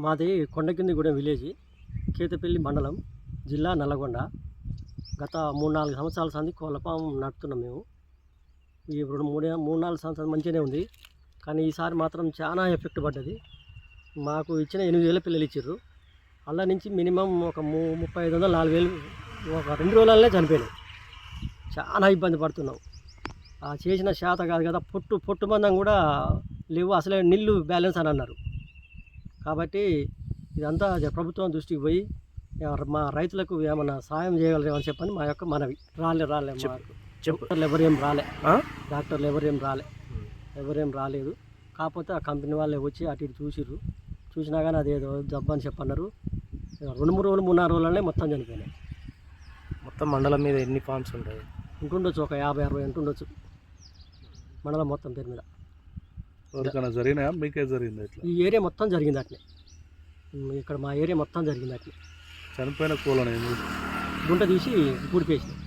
మాది కొండకిందిగూడెం విలేజ్, కేతపల్లి మండలం, జిల్లా నల్లగొండ. గత 3, 4 సంవత్సరాల సంది కోళ్ల ఫామ్ నడుపుతున్నాం మేము. ఈ 3, 4 సంవత్సరాలు మంచిగానే ఉంది, కానీ ఈసారి మాత్రం చాలా ఎఫెక్ట్ పడ్డది. మాకు ఇచ్చిన 8,000 పిల్లలు ఇచ్చారు. అలా నుంచి మినిమం ఒక 3,500, 4,000 ఒక 2 రోజులనే చనిపోయినాయి. చాలా ఇబ్బంది పడుతున్నాం. చేసిన శాత కాదు కదా, పొట్టు మందం కూడా లేవు, అసలే నీళ్ళు బ్యాలెన్స్ అని అన్నారు. కాబట్టి ఇదంతా ప్రభుత్వం దృష్టికి పోయి మా రైతులకు ఏమన్నా సాయం చేయగలరేమని చెప్పని మా యొక్క మనవి. డాక్టర్లు ఎవరేం రాలేదు. కాకపోతే ఆ కంపెనీ వాళ్ళే వచ్చి అటు ఇటు చూసినా కానీ అదేదో జబ్బు అని చెప్పన్నారు. 2-3 రోజులు 3-4 రోజులనే మొత్తం చనిపోయినాయి. మొత్తం మండలం మీద ఎన్ని ఫార్మ్స్ ఉంటాయి? ఉంటుండొచ్చు, ఒక 50-60 ఉంటుండొచ్చు మండలం మొత్తం పేరు మీద. జరిగినాయా? మీకే జరిగింది? ఈ ఏరియా మొత్తం జరిగింది అట్నే. ఇక్కడ మా ఏరియా మొత్తం జరిగింది అట్నే. చనిపోయిన కోళ్ళని గుంట తీసి పూడిపేసినాం.